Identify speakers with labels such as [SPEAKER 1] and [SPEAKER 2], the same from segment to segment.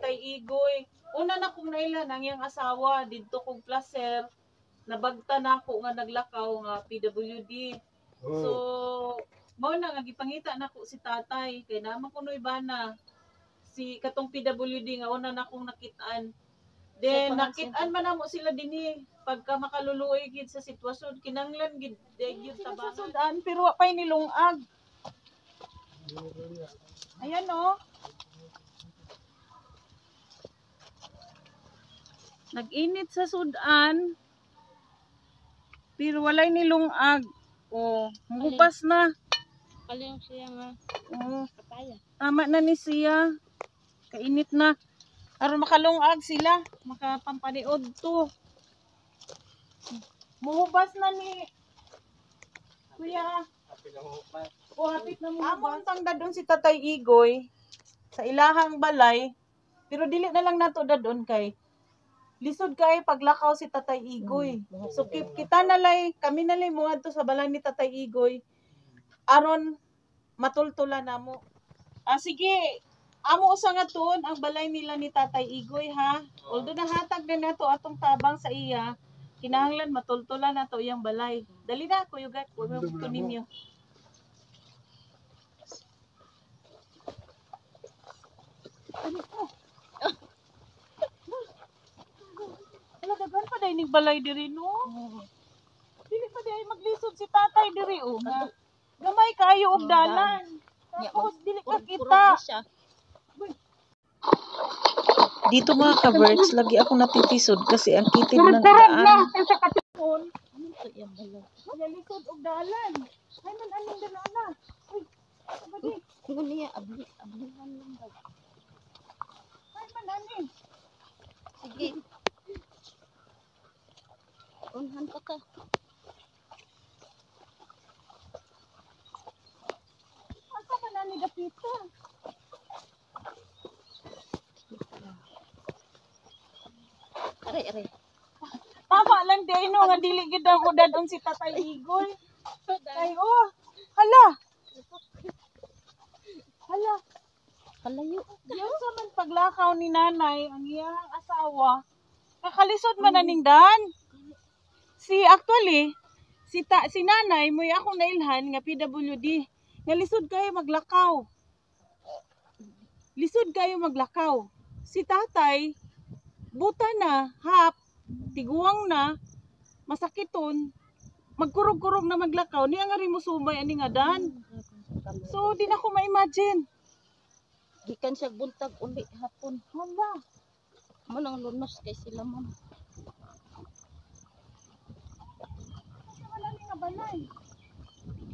[SPEAKER 1] Tatay Igoy. Una na kong naila nang iyang asawa didto kong placer. Nabagta na ako nga naglakaw nga PWD. So, mao na nga gipangita nako si tatay kay naman kuno ibana si katong PWD nga una na kong nakitaan. Then nakitaan man namo sila dinhi pagka makaluluoy gid sa sitwasyon kinanglan gid gyud tabangan. Sa sudan pero wa pay nilungag. Ayan oh. Nag-init sa sudan pero walay nilungag. Oh, mupas na.
[SPEAKER 2] Kaling siya nga.
[SPEAKER 1] Oh,
[SPEAKER 2] Kapaya.
[SPEAKER 1] tama na ni siya. Kainit na. Aron makalungag sila, makapampaniod to. Muhubas na ni Kuya. O hapit na muhubas. Amon tang dadon si Tatay Igoy sa ilahang balay. Pero dili na lang nato dadon kay lisod kay paglakaw si Tatay Igoy. So kita nalay, kami nalay muadto sa balay ni Tatay Igoy aron matultulan namo. Sige. Amo usa nga tuon ang balay nila ni Tatay Igoy ha. Although nahatag na nato atong tabang sa iya, kinahanglan matultulan nato iyang balay. Dali na Kuya Gat, kuno ninyo. Ala daghan pa dai ning balay diri no. Dili pa dai maglisod si Tatay diri o. Gamay kayo og dalan. Tapos dili ka kita. Dito mga ka-birds, lagi ako natitisod kasi ang kitid ng daan. Ano to yung balay? Magalisod og dalan. Ay man aning danana. Uy, abadi.
[SPEAKER 2] Kung niya ablihan lang daw.
[SPEAKER 1] Ay man aning.
[SPEAKER 2] Sige. Unhan pa ka.
[SPEAKER 1] Asa man aning dapita?
[SPEAKER 2] Are.
[SPEAKER 1] Tama lang di no nga dili gid ang udadon si Tatay Igoy. Ay oh, hala.
[SPEAKER 2] Kalayo.
[SPEAKER 1] Diyan sa man paglakaw ni nanay ang iyang asawa. Nakalisod man aning daan. Actually si nanay moy ako nailhan nga PWD. Nga lisod kayo maglakaw. Lisod kayo maglakaw. Si tatay buta na, hap, tiguang na, masakiton, magkurog-kurog na maglakaw, niya nga rin mo sumay ani nga dan. So, di na ko ma-imagine.
[SPEAKER 2] Gikan siya buntag uli hapon.
[SPEAKER 1] Hala.
[SPEAKER 2] Mo nang lunos kay sila ma'am.
[SPEAKER 1] Wala ni nga balay.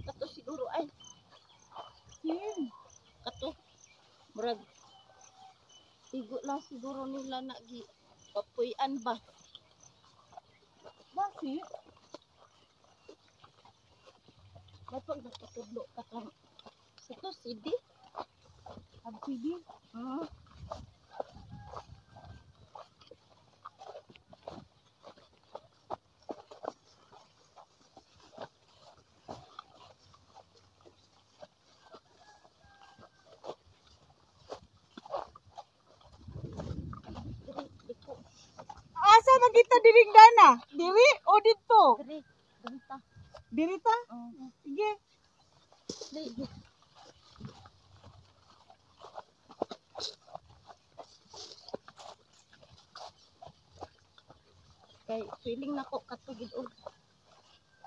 [SPEAKER 2] Kato siguro ay.
[SPEAKER 1] Sim.
[SPEAKER 2] Kato. Murag. Tigo lang siguro nila na papuyan ba?
[SPEAKER 1] Bakit?
[SPEAKER 2] Kapag nakatudlo ka kang ito, CD?
[SPEAKER 1] Absidi? Asa magita diring dana? Diri o dito?
[SPEAKER 2] Diri, bunta.
[SPEAKER 1] Dirita? Sige.
[SPEAKER 2] Diri. Kay feeling nako katugid og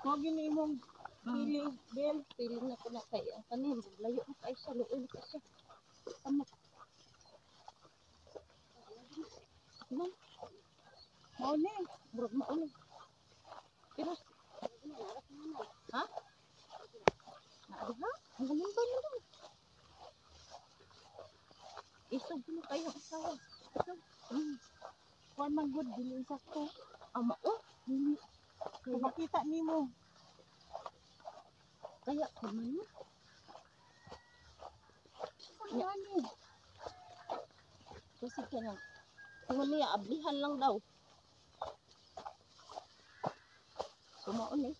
[SPEAKER 1] Mo gini imong feeling, Bel.
[SPEAKER 2] feeling nako na kay ang kanin layo na kay sa luoy na siya. Tama. No,
[SPEAKER 1] Mao ni.
[SPEAKER 2] murag maulo. Pero ha? Naadi ha? Ang galing ba nila? Isog mo kayo asawa.
[SPEAKER 1] Kuan man good dili sakto.
[SPEAKER 2] Ama oh,
[SPEAKER 1] Kung makita nimo.
[SPEAKER 2] kaya kaman mo.
[SPEAKER 1] Ano?
[SPEAKER 2] Kasi kaya kung niya ablihan lang daw. Sumaon eh.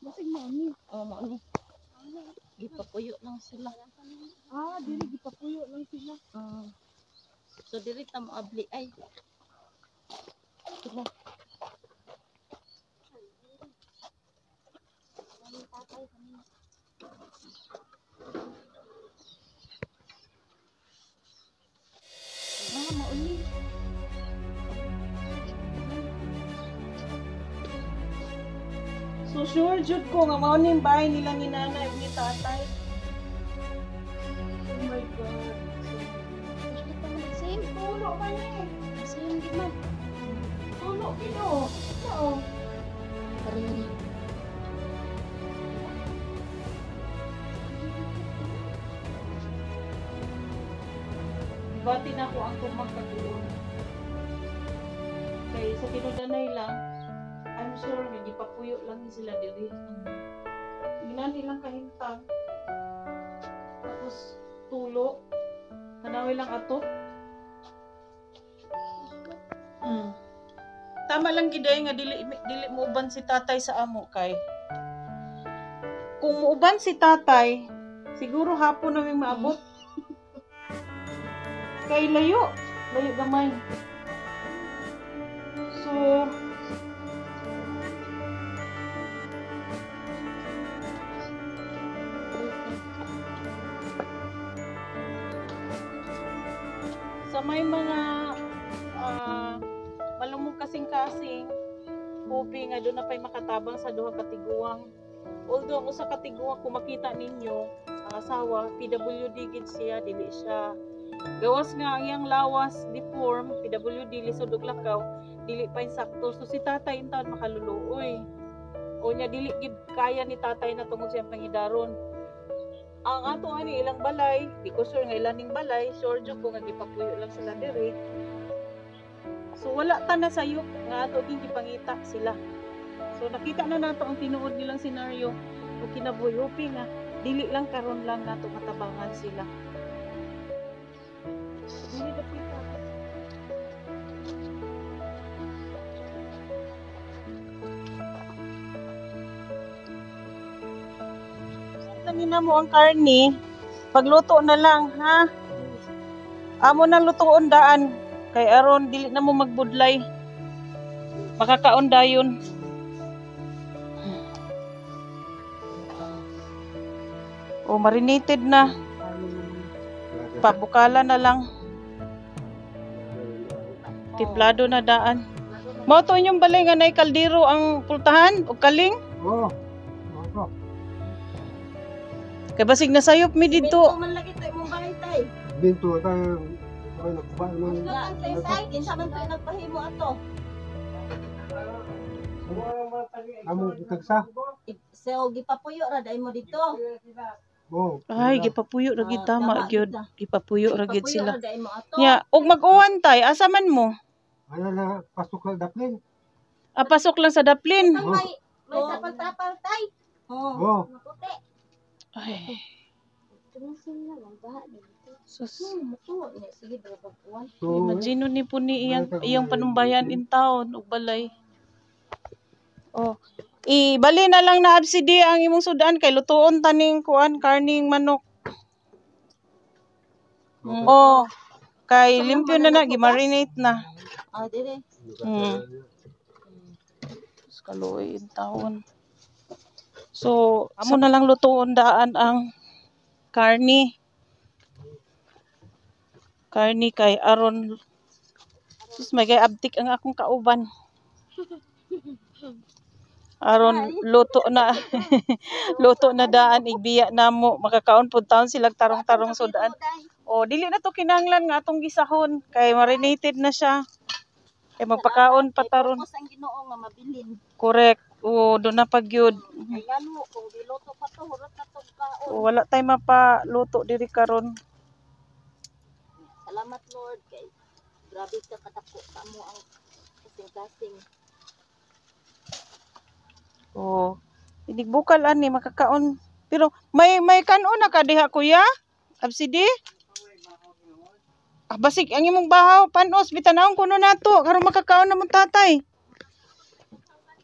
[SPEAKER 1] Basig mo ni.
[SPEAKER 2] Oh, mo ni. Gipapuyo lang sila.
[SPEAKER 1] Dili gipapuyo lang sila.
[SPEAKER 2] So diri ta mo abli ay. Sila. Mauli.
[SPEAKER 1] So sure jud ko nga mao ning bahay nila ni nanay ug ni tatay. Oh my god.
[SPEAKER 2] Gusto pa man same.
[SPEAKER 1] Tulo man eh.
[SPEAKER 2] Same gid man.
[SPEAKER 1] Tulo kino. Oo.
[SPEAKER 2] Ari.
[SPEAKER 1] Bati na ko ang kumagkatuon. Kay sa tinudanay lang, I'm sure nga gipapuyo lang ni sila diri. Ginani lang kahintang. Tapos tulo. Tanawi lang ato. Tama lang giday nga dili mo uban si tatay sa amo kay. Kung muuban si tatay, siguro hapon namin maabot. Kay layo gamay. So sa may mga malumong kasing-kasing hoping nga doon na pa'y makatabang sa duha katiguang. Although ang usa katiguang kung makita ninyo ang asawa PWD gid siya, dili siya gawas nga ang iyang lawas deform, PWD lisod ug lakaw, dili pa insakto. So si tatay intaon makaluluoy. O nya dili gid kaya ni tatay na tungod sa pangidaron. Ang ato ani ilang balay, di ko sure nga ilan ning balay, sure jud ko nga gipapuyo lang sila diri. So wala ta na sayop nga ato king gipangita sila. So nakita na nato ang tinuod nilang senaryo ug kinabuhi hoping nga dili lang karon lang nato matabangan sila. Dili dapat kita. Kanina mo ang karni, pagluto na lang, ha? Amo nang lutoon daan, kay aron dili na mo magbudlay. Makakaon dayon. O marinated na. Pabukala na lang. Tiplado na daan. Mao to inyong balay nga nay kaldero ang pultahan o kaling?
[SPEAKER 3] Oo.
[SPEAKER 1] Kay basig na sayop mi didto.
[SPEAKER 2] Man lagi tay mong bahay tay.
[SPEAKER 3] Binto tayo. Ay, nagkuha naman.
[SPEAKER 2] Nga tay tay kinsa man tay nagpahimo ato.
[SPEAKER 3] Among tagsa.
[SPEAKER 2] So gipapuyo ra dai mo dito.
[SPEAKER 3] Oo.
[SPEAKER 1] Ay, gipapuyo ra gid tama gyud. Gipapuyo ra gid sila.
[SPEAKER 2] Gipapuyo ra dai mo ato.
[SPEAKER 1] Nya, ug mag-uwan tay, asa man mo?
[SPEAKER 3] Ano na, pasok ka daplin.
[SPEAKER 1] Pasok lang sa daplin.
[SPEAKER 2] May tapal-tapal tay.
[SPEAKER 3] Oo.
[SPEAKER 2] Maputi.
[SPEAKER 1] Ay,
[SPEAKER 2] Tumasin na lang baha dito.
[SPEAKER 1] sus.
[SPEAKER 2] Matuwa ni sige daw pagkuan.
[SPEAKER 3] So,
[SPEAKER 1] Imagine ni po ni iyang panumbayan in town ug balay. Oh, ibali na lang na absidi ang imong sudan kay lutuon taning kuan karning manok. Oh, kay limpyo na gimarinate na.
[SPEAKER 2] Dire.
[SPEAKER 1] Kaluoy in town. So, amo na lang lutuon daan ang karni. Karni kay aron sus may kay abtik ang akong kauban. Aron luto na luto na daan igbiya namo makakaon pud taon sila tarong-tarong sudan. O dili na to kinahanglan nga atong gisahon kay marinated na siya. Kay magpakaon pa taron.
[SPEAKER 2] Tapos ang Ginoo nga mabilin.
[SPEAKER 1] Correct. O do na pagyud.
[SPEAKER 2] Ay lalo kung giluto pa to hurot na to kaon.
[SPEAKER 1] O wala tay mapaluto diri karon.
[SPEAKER 2] Salamat Lord kay grabe ka kadako sa mo ang kasing-kasing.
[SPEAKER 1] O inigbukal ani makakaon. Pero may kanon na ka diha kuya? Absidi? Basig ang imong bahaw panos bitanawon kuno nato karon makakaon na mong tatay.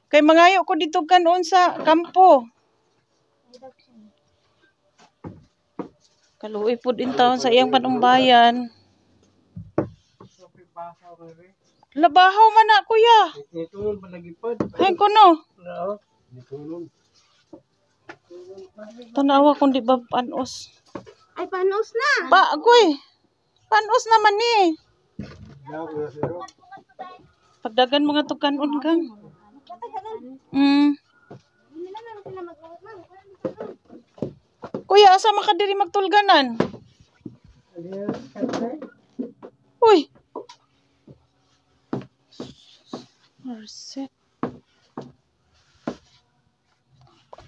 [SPEAKER 1] Kay mangayo ko dito kanon sa kampo. Kaluoy pud in taon sa iyang panumbayan. Labahaw man na kuya.
[SPEAKER 3] Ito nun palagipad.
[SPEAKER 1] Ay kuno.
[SPEAKER 3] Oo. Ito nun.
[SPEAKER 1] Tanawa kung di ba panos.
[SPEAKER 2] Ay, panos na.
[SPEAKER 1] Kuy. Panos naman ni.
[SPEAKER 3] Yaw ko na sa'yo.
[SPEAKER 1] Pagdagan mga tukanon kang.
[SPEAKER 2] Hindi na lang sila mag-uot na.
[SPEAKER 1] Kuya, asa makadiri magtulganan? Uy. Mercy.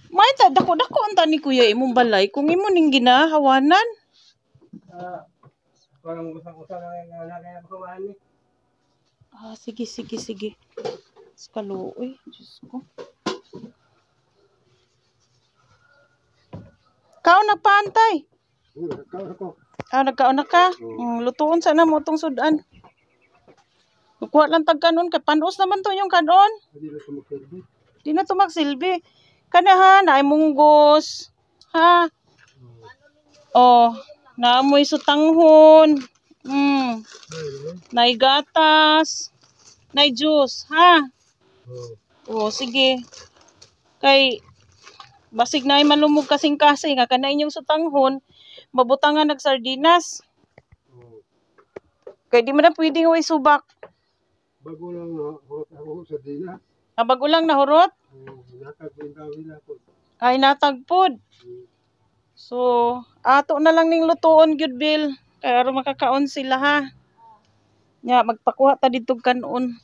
[SPEAKER 1] May ta dako-dako unta ni kuya imong balay kung imo ning ginahawanan.
[SPEAKER 3] Parang usang-usang na kaya kumain ni.
[SPEAKER 1] Sige. Kaluoy, Diyos ko. Kao nagpaantay.
[SPEAKER 3] Ako.
[SPEAKER 1] Nagkaon na ka. Lutuon sana mo tong sudan. Kuha lang tag kanon kay panos naman to yung kanon.
[SPEAKER 3] Hindi na sumuserbi.
[SPEAKER 1] Di na to magsilbi. Kana ha, naay munggos. Ha? Oh, naamoy sutanghon. Naay gatas. Naay juice, ha? Oh, sige. Kay basig naay malumog kasing-kasing nga kana inyong sutanghon, mabutangan nag sardinas. Kay di man na pwedeng way subak.
[SPEAKER 3] Bago lang na ako sa dina.
[SPEAKER 1] Bago lang nahurot.
[SPEAKER 3] Natag ko yung tawin ako.
[SPEAKER 1] Ay natagpod. So, ato na lang ning lutuon gyud Bill. Kay aron makakaon sila ha. Nya magpakuha ta didto kanon.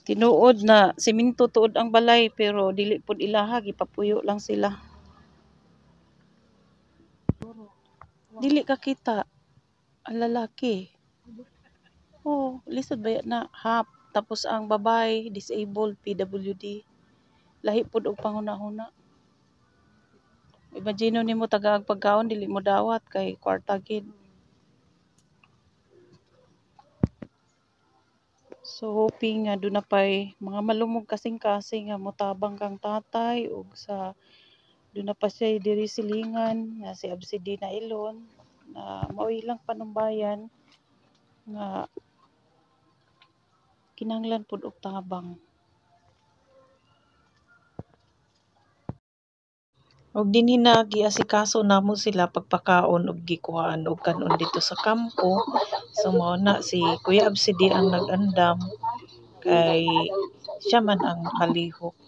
[SPEAKER 1] Tinuod na semento tuod ang balay pero dili pud ilaha gipapuyo lang sila. Dili ka kita ang lalaki. Oh, lisod ba na half tapos ang babay disabled PWD. Lahi pud og panghuna-huna. Imagine nimo taga ag pagkaon dili mo dawat kay kwarta gid. So hoping nga doon na pa'y mga malumog kasing-kasing nga motabang kang tatay ug sa doon na pa siya diri silingan nga si Absidina Ilon na maoy lang panumbayan nga kinahanglan pud og tabang. Og dinhi na giasikaso namo sila pagpakaon og gikuhaan og kanon dito sa kampo. So mao na si Kuya Absidi ang nag-andam kay siya man ang nakalihok.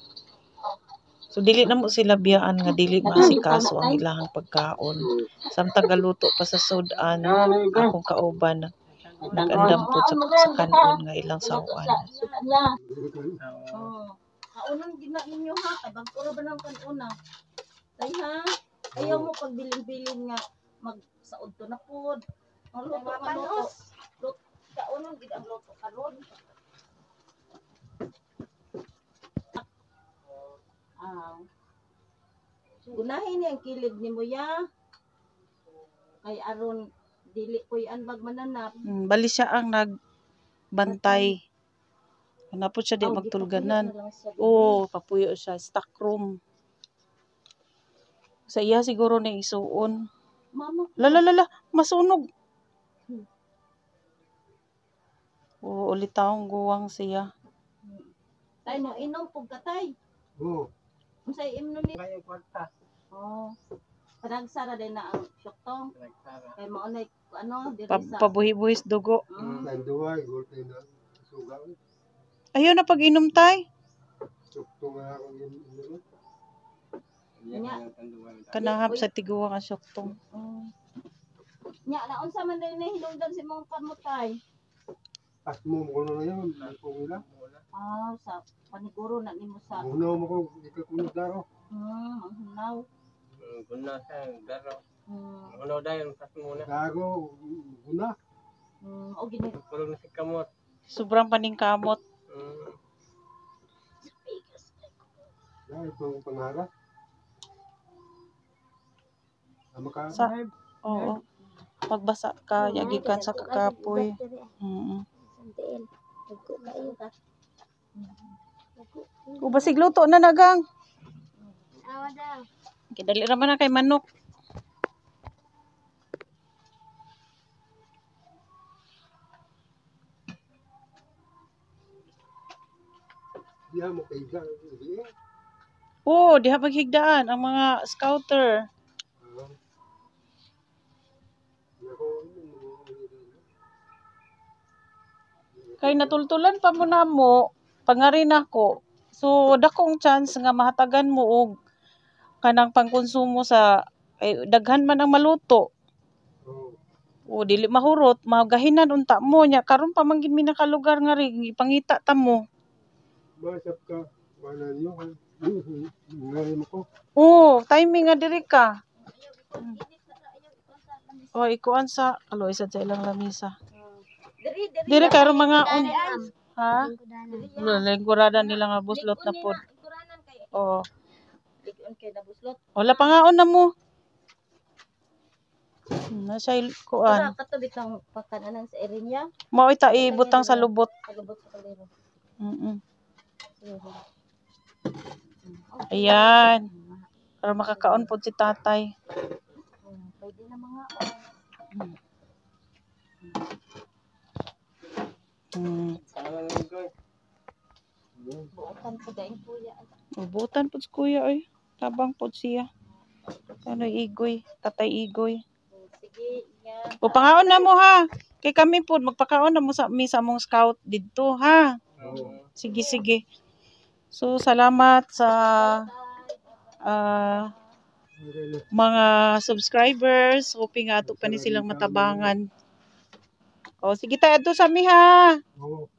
[SPEAKER 1] So dili na mo sila biyaan nga dili maasikaso ang ilahang pagkaon. Samtang galuto pa sa sudan akong kauban nag-andam po sa kanon nga ilang sawan.
[SPEAKER 2] Kaunang gina ninyo ha, tabang puro ba ng kanuna? Tay ha, ayaw mo pag bilin-bilin nga magsaod to na pod. Ang luto ka luto. Kaunang gid ang luto karon. Gunahin niya ang kilid ni mo ya. Kay aron dili ko yan magmananap.
[SPEAKER 1] Bali siya ang nagbantay. Hanapot siya di magtulganan. Papuyo siya. Stock room. Sa iya siguro na isuon.
[SPEAKER 2] Mama.
[SPEAKER 1] Lala, masunog. Ulit taong guwang siya.
[SPEAKER 2] Tay mo inom pug katay.
[SPEAKER 3] Oo.
[SPEAKER 2] Unsay imnon ni?
[SPEAKER 3] Kaya kwarta.
[SPEAKER 2] Panagsara din na ang syoktong. Kay mao nay diri sa
[SPEAKER 1] Pabuhi-buhis dugo.
[SPEAKER 3] Nanduwa, igulti na. Suga.
[SPEAKER 1] Ayaw na pag-inom tay.
[SPEAKER 3] Sukto nga ako yun.
[SPEAKER 1] Kanahap sa tiguwang ang syoktong.
[SPEAKER 2] Nya na unsa man din hinungdan si mong kamutay?
[SPEAKER 3] As mo na yun. Kung ilang.
[SPEAKER 2] Sa paniguro na nimo sa
[SPEAKER 3] Unaw mo ko, di ka kunod daro.
[SPEAKER 2] manghunaw.
[SPEAKER 4] Guna sa daro. Unaw dayon pas muna.
[SPEAKER 3] Gago, una.
[SPEAKER 2] O gini.
[SPEAKER 4] Kulog na si kamot.
[SPEAKER 1] Sobrang paningkamot.
[SPEAKER 3] Dahil itong pangaras.
[SPEAKER 1] Oo. Pagbasa ka, yagikan sa kakapoy.
[SPEAKER 2] ta.
[SPEAKER 1] Basig luto na nagang.
[SPEAKER 2] Awa daw.
[SPEAKER 1] Kidali raman na kay manok.
[SPEAKER 3] Diya mo kay Gang. Hindi.
[SPEAKER 1] Oo, diha paghigdaan ang mga scouter. Kay natultulan pa mo na mo, pangarin ako. So, dakong chance nga mahatagan mo og kanang pangkonsumo sa daghan man ang maluto. O dili mahurot, magahinan unta mo nya karon pa man gid mi nakalugar nga ring ipangita ta mo.
[SPEAKER 3] Masap ka. Wala niyo. Ngari mo ko.
[SPEAKER 1] Oo, timing nga diri ka. O ikuan sa kaloy sa ilang lamisa. Diri karon mga ha? Lingkuradan nila nga buslot na pod. Oo.
[SPEAKER 2] Ligon kay nabuslot.
[SPEAKER 1] Wala pa nga na mo. Nasa kuan.
[SPEAKER 2] Ora katubit ng pagkananan sa Erinya.
[SPEAKER 1] Mao ita ibutang sa lubot.
[SPEAKER 2] Kalubot sa kalero.
[SPEAKER 1] Ayan. Para makakaon po si tatay.
[SPEAKER 2] Pwede na mga
[SPEAKER 4] Sama lang ko.
[SPEAKER 2] buotan po dahil kuya.
[SPEAKER 1] Ubutan po si kuya oy. Tabang po siya. Ano igoy, tatay igoy.
[SPEAKER 2] Sige, yan.
[SPEAKER 1] O pangaon na mo ha. Kay kami po magpakaon na mo sa mong scout didto ha. Sige sige. So salamat sa mga subscribers. Hoping nga ato pa ni silang matabangan. O sige tayo adto sa mi ha.
[SPEAKER 3] Oo.